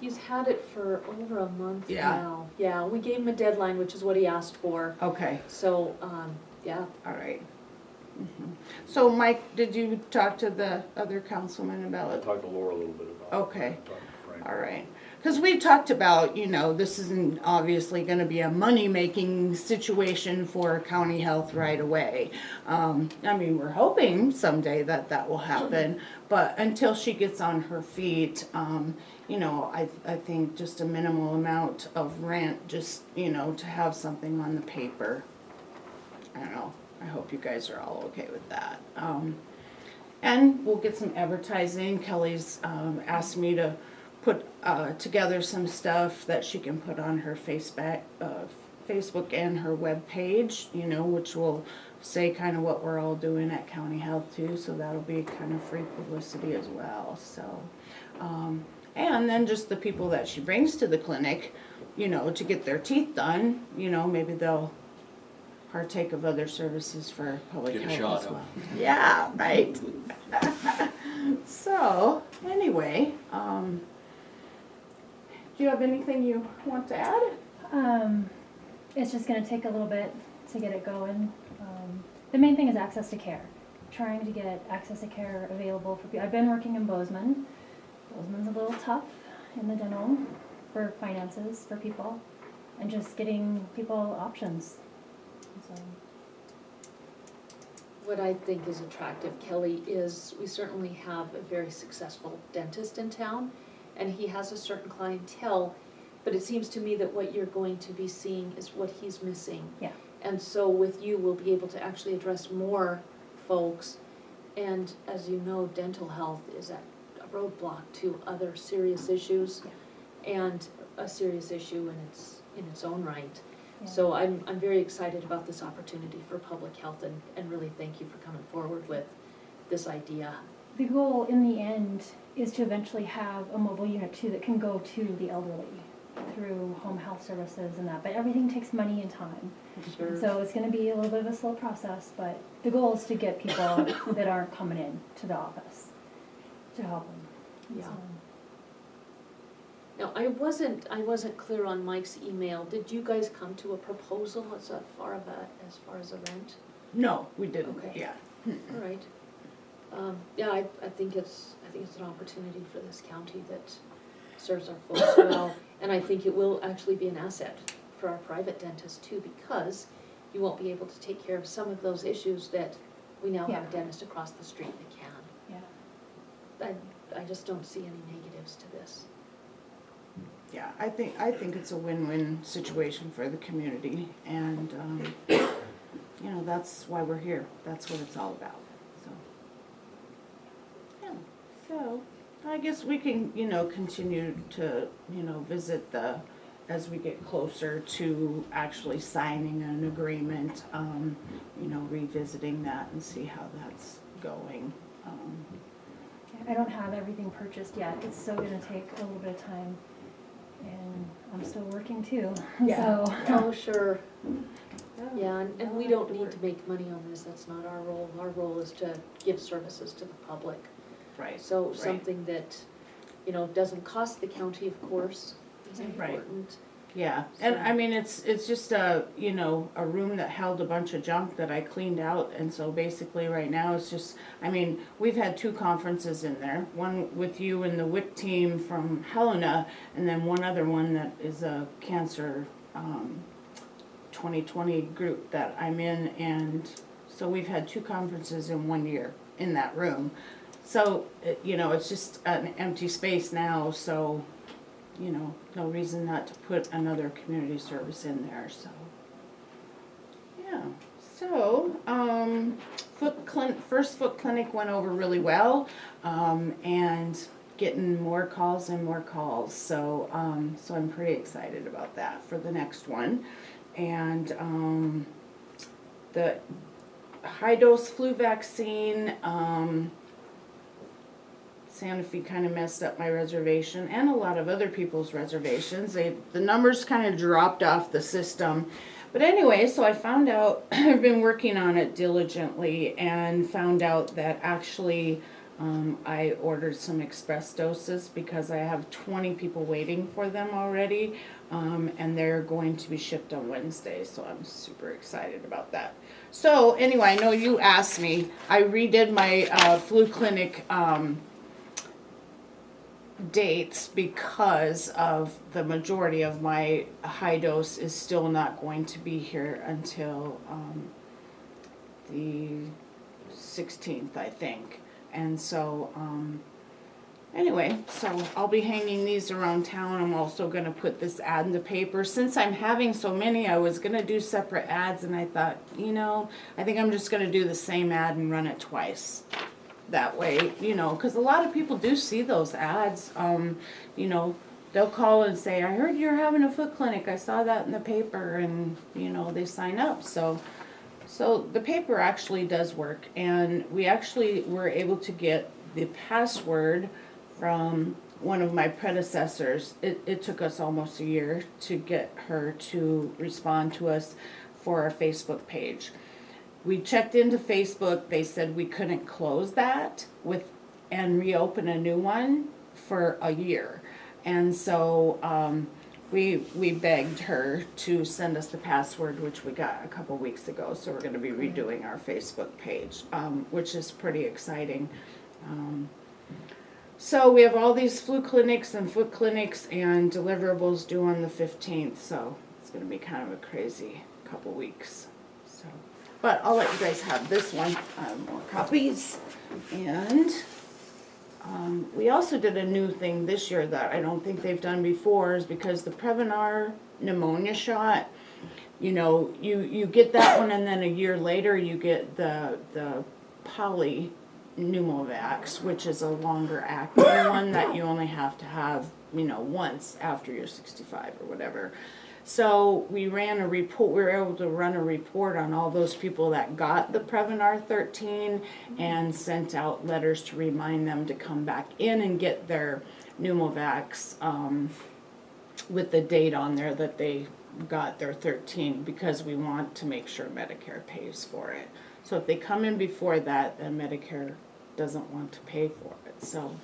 He's had it for over a month Yeah. now. Yeah, we gave him a deadline, which is what he asked for. Okay, So, yeah. all right. Mhm. So Mike, did you talk to the other councilman about I it? talked to Laura a little bit about it. Okay. I talked to Frank. All right, because we talked about, this isn't obviously gonna be a money-making situation for county health right away. I mean, we're hoping someday that that will happen, but until she gets on her feet, I think just a minimal amount of rent, just, to have something on the paper. I don't know, I hope you guys are all okay with that. And we'll get some advertising. Kelly's asked me to put together some stuff that she can put on her Facebook and her webpage, which will say kind of what we're all doing at County Health too, so that'll be kind of free publicity as well, so. And then just the people that she brings to the clinic, to get their teeth done, maybe they'll partake of other services for public Get a health shot as of well. Yeah, right. So, anyway, do you have anything you want to add? It's just gonna take a little bit to get it going. The main thing is access to care. Trying to get access to care available for people. I've been working in Bozeman. Bozeman's a little tough in the dental for finances for people, and just getting people options. So, What I think is attractive, Kelly, is we certainly have a very successful dentist in town, and he has a certain clientele, but it seems to me that what you're going to be seeing is what he's missing. Yeah. And so with you, we'll be able to actually address more folks, and as you know, dental health is a roadblock to other serious issues, and a serious issue in its own right. yeah. So I'm very excited about this opportunity for public health, and really thank you for coming forward with this idea. The goal in the end is to eventually have a mobile unit too that can go to the elderly through home health services and that, but everything takes money and time. Sure. So it's gonna be a little bit of a slow process, but the goal is to get people that aren't coming in to the office to help them. Yeah. So, Now, I wasn't clear on Mike's email. Did you guys come to a proposal as far as a rent? No, we didn't, Okay. yeah. All right. Yeah, I think it's an opportunity for this county that serves our folks well, and I think it will actually be an asset for our private dentists too, because you won't be able to take care of some of those issues that we now have Yeah. a dentist across the street that can. yeah. I just don't see any negatives to this. Yeah, I think it's a win-win situation for the community, and, that's why we're here. That's what it's all about, so. Yeah, so, I guess we can, continue to, visit as we get closer to actually signing an agreement, revisiting that and see how that's going. I don't have everything purchased yet. It's still gonna take a little bit of time, and I'm still working too. Yeah. So, Oh, sure. Yeah, and we don't need to make money on this. That's not our role. Our role is to give services to the public. Right. So right. something that, doesn't cost the county, of course, is Right. important. Yeah, and So- I mean, it's just a room that held a bunch of junk that I cleaned out, and so basically right now it's just, we've had 2 conferences in there, one with you and the WIC team from Helena, and then one other one that is a cancer, 2020 group that I'm in, and so we've had 2 conferences in 1 year in that room. So, it's just an empty space now, so no reason not to put another community service in there, so. Yeah, so, first foot clinic went over really well, and getting more calls and more calls, so I'm pretty excited about that for the next one. And, the high dose flu vaccine, Santa Fe kind of messed up my reservation and a lot of other people's reservations. The numbers kind of dropped off the system. But anyway, so I found out, I've been working on it diligently and found out that actually I ordered some express doses because I have 20 people waiting for them already, and they're going to be shipped on Wednesday, so I'm super excited about that. So anyway, I know you asked me, I redid my flu clinic dates because of the majority of my high dose is still not going to be here until the 16th, I think. And so, anyway, so I'll be hanging these around town. I'm also gonna put this ad in the paper. Since I'm having so many, I was gonna do separate ads, and I thought, I think I'm just gonna do the same ad and run it twice. That way, because a lot of people do see those ads. They'll call and say, I heard you're having a foot clinic. I saw that in the paper, and, they sign up. So the paper actually does work, and we actually were able to get the password from one of my predecessors. It took us almost a year to get her to respond to us for our Facebook page. We checked into Facebook, they said we couldn't close that and reopen a new one for a year. And so we begged her to send us the password, which we got a couple weeks ago. So we're gonna be redoing our Facebook page, which is pretty exciting. So we have all these flu clinics and foot clinics and deliverables due on the 15th. So it's gonna be kind of a crazy couple weeks. So, but I'll let you guys have this one, more copies. And we also did a new thing this year that I don't think they've done before, is because the Prevnar pneumonia shot, you get that one, and then a year later you get the poly pneumovax, which is a longer acting one that you only have to have, once after you're 65 or whatever. So we ran a report, we were able to run a report on all those people that got the Prevnar 13 and sent out letters to remind them to come back in and get their pneumovax with the date on there that they got their 13, because we want to make sure Medicare pays for it. So if they come in before that, then Medicare doesn't want to pay for it. So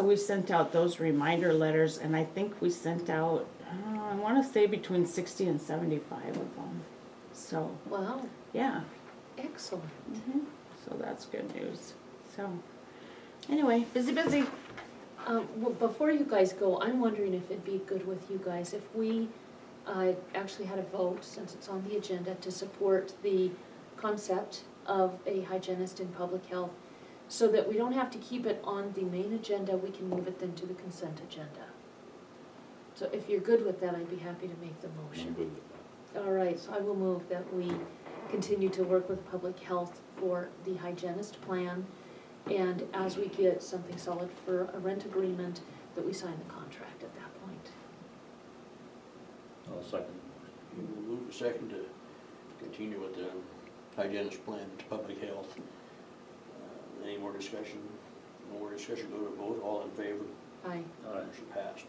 we sent out those reminder letters, and I think we sent out, I want to say between 60 and 75 of them. So, Wow, yeah. excellent. So that's good news. So, anyway, busy. Well, before you guys go, I'm wondering if it'd be good with you guys if we actually had a vote, since it's on the agenda, to support the concept of a hygienist in public health, so that we don't have to keep it on the main agenda, we can move it then to the consent agenda. So if you're good with that, I'd be happy to make the I'm motion. good with that. All right, so I will move that we continue to work with public health for the hygienist plan, and as we get something solid for a rent agreement, that we sign the contract at that point. I'll second. You will move a second to continue with the hygienist plan to public health. Any more discussion? No more discussion, go to vote, all in favor? Aye. Motion passed.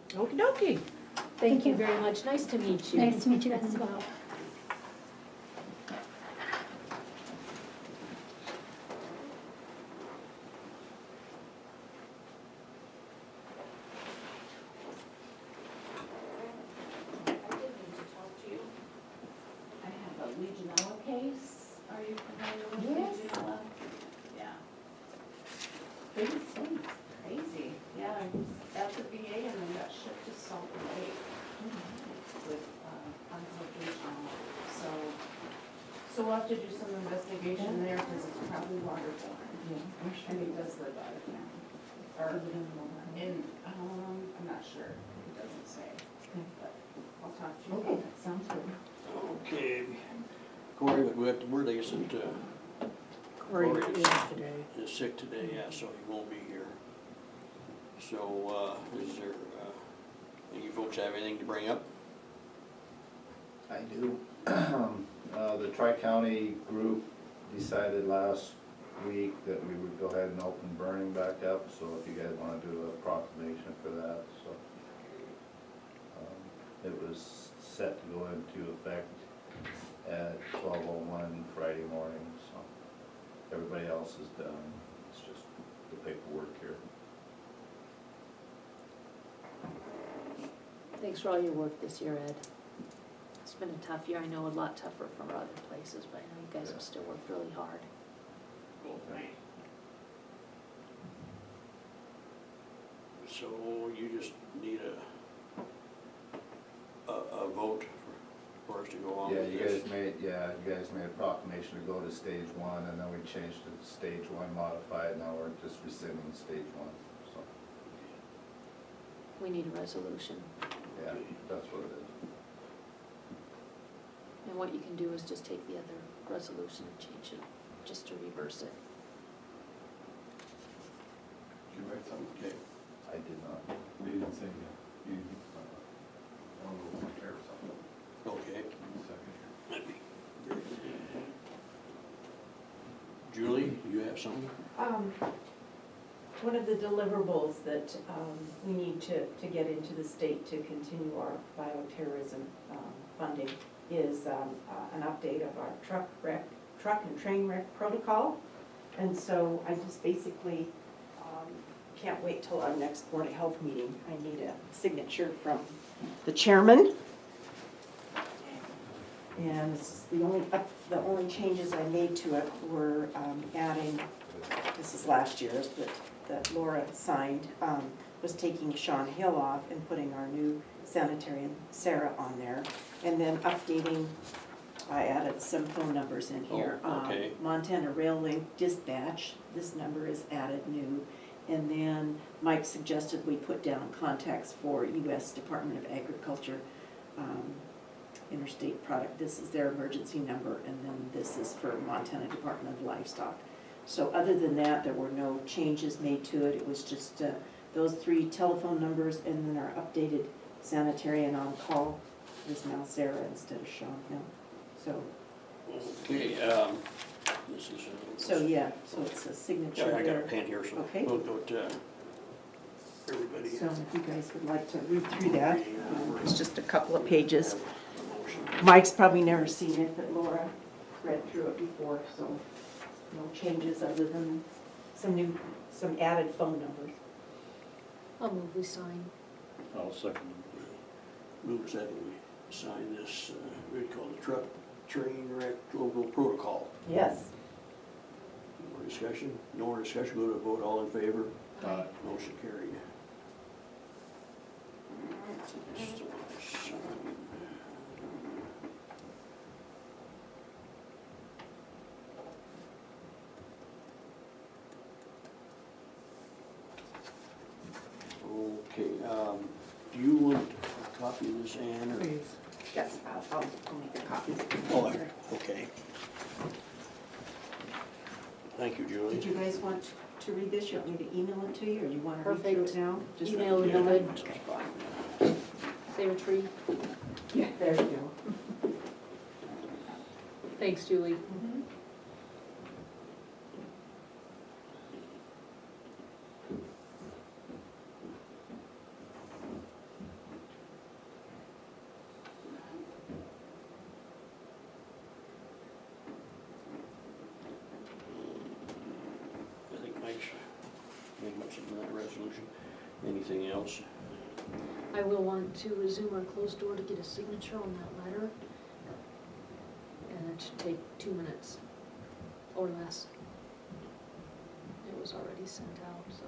Okie dokie. Thank you very much, nice to meet you. Nice to meet you guys as well. I did need to talk to you. I have a Legionella case. Are you familiar with Legionella? Yeah. Big things, crazy. Yeah, I was at the VA and then got shipped to Salt Lake with consultation. So we'll have to do some investigation there because it's probably waterborne. And he does live out of town. Or I'm not sure. It doesn't say. But I'll talk to you. Okay, sounds good. Okay. Corey, we have the word, I guess, that Corey Corey is today. is sick today, yeah, so he won't be here. So, is there, any folks have anything to bring up? I do. The Tri-County group decided last week that we would go ahead and open burning back up, so if you guys wanna do a proclamation for that, so. It was set to go into effect at 12:01 Friday morning, so. everybody else is done, it's just the paperwork here. Thanks for all your work this year, Ed. It's been a tough year, I know a lot tougher from other places, but I know you guys have still worked really hard. So you just need a vote for us to go on Yeah, with you this? guys made a proclamation to go to stage one, and then we changed it to stage one modified, now we're just rescinding stage one, so, We need a resolution, yeah, that's what it is. and what you can do is just take the other resolution and change it, just to reverse it. Did you write something? Okay. I did not. You didn't say you, I don't know, or something. Okay. Second. That'd be very good. Julie, you have something? One of the deliverables that we need to get into the state to continue our bioterrorism funding is an update of our truck and train wreck protocol. And so I just basically can't wait till our next Board of Health meeting. I need a signature from the chairman. And it's the only changes I made to it were adding, this is last year's, that Laura signed, was taking Sean Hill off and putting our new sanitarian Sarah on there. And then updating, I added some phone numbers in here. Oh, okay. Montana Rail Link Dispatch, this number is added new. And then Mike suggested we put down contacts for U.S. Department of Agriculture, interstate product. This is their emergency number, and then this is for Montana Department of Livestock. So other than that, there were no changes made to it. It was just those 3 telephone numbers, and then our updated sanitarian on call is now Sarah instead of Sean Hill. So, Okay, this is. so it's a signature Yeah, I got a there. pen here, so Okay. we'll go to everybody. So if you guys would like to read through that, it's just a couple of pages. Motion. Mike's probably never seen it, but Laura read through it before, so no changes other than some added phone numbers. I'll move we sign. I'll second Move second, we sign this, what do you call it, truck train wreck global protocol. Yes. More discussion? No more discussion, go to a vote, all in favor? Aye. Motion carried. Just a sign. Okay, do you want a copy of this, Ann, or? Please. Yes, I'll make a copy. Oh, okay. Thank you, Julie. Did you guys want to read this? You want me to email it to you, or you want to read through Perfect. it now? Just Email would be email it? good. Okay. Save a tree. Yeah, there you go. Thanks, Julie. Mhm. I think Mike's made much of that resolution. Anything else? I will want to resume our closed door to get a signature on that letter. And it should take 2 minutes or less. It was already sent out, so.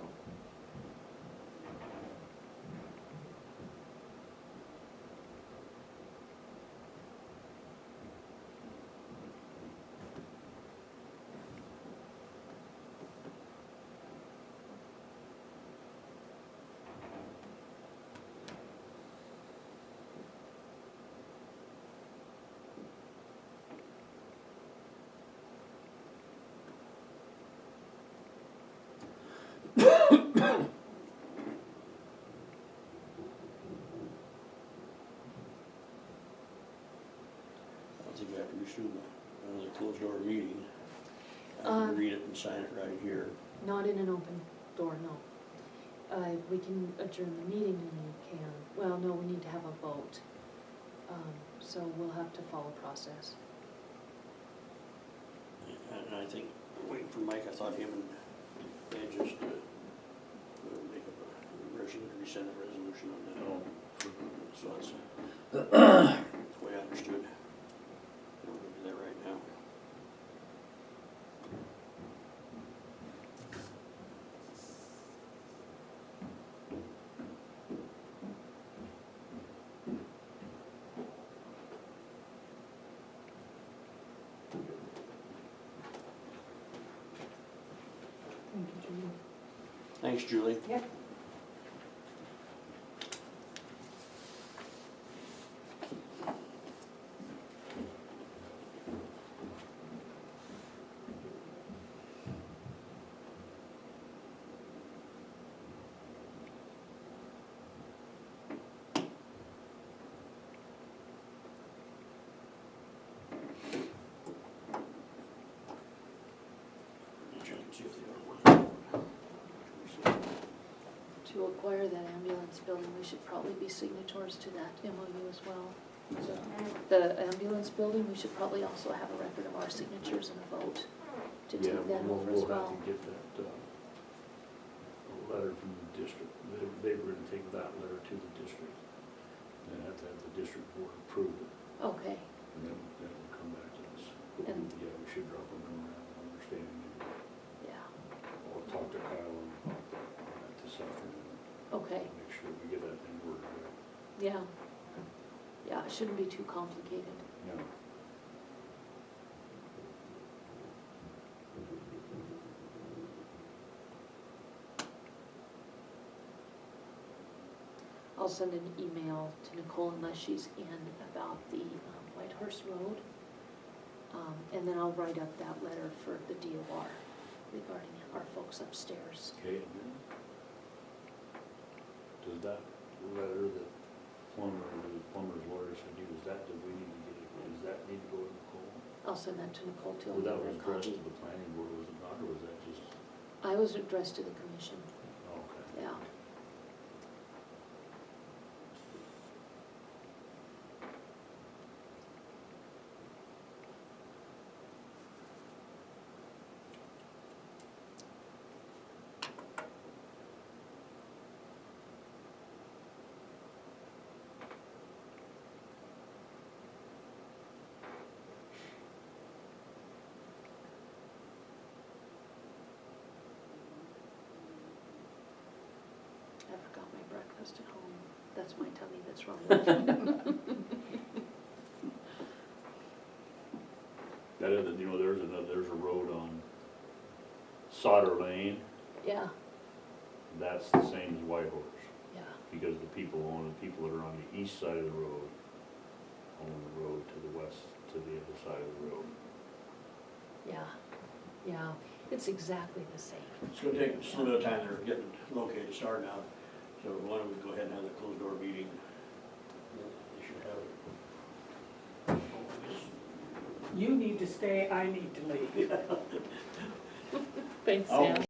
I think after we resume the closed door meeting, I Um, can read it and sign it right here. Not in an open door, no. We can adjourn the meeting and you can, well, no, we need to have a vote. So we'll have to follow process. And I think waiting for Mike, I thought him and Ed just make up a resolution, resend a resolution on that. Oh. So that's the way I understood. We'll do that right now. Thank you, Julie. Thanks, Julie. Yep. Check and see if they are working. To acquire that ambulance building, we should probably be signatories to that MOU as well. So the ambulance building, we should probably also have a record of our signatures and a vote to Yeah, take that we'll over as have well. to get that, a letter from the district. They were gonna take that letter to the district. Then have to have the district board approve it, Okay, and then it'll come back to us. But And- yeah, we should drop a memorandum of understanding. yeah, I'll talk to Kyle on that this afternoon, okay, make sure we get that thing worked out. yeah. Yeah, it shouldn't be too complicated. Yeah. I'll send an email to Nicole unless she's in about the Whitehorse Road. And then I'll write up that letter for the DOR regarding our folks upstairs. Okay, and then, does that letter that plumber's lawyer said you, does that, do we need to get it, does that need to go to Nicole? I'll send that to Nicole too. I'll Well, that give her was a addressed copy. to the planning board, was it not, or was that just, I was addressed to the commission, oh, okay. yeah. I forgot my breakfast at home. That's my tummy that's rumbling. That other, you know, there's a road on Sauter Lane, Yeah, that's the same as Whitehorse, yeah, because the people that are on the east side of the road own the road to the west, to the other side of the road. yeah, yeah. It's exactly the same. It's gonna take us a little bit of time, they're getting located, starting out, so why don't we go ahead and have the closed door meeting? They should have it. You need to stay, I need to leave. Thanks, Oh. Sam.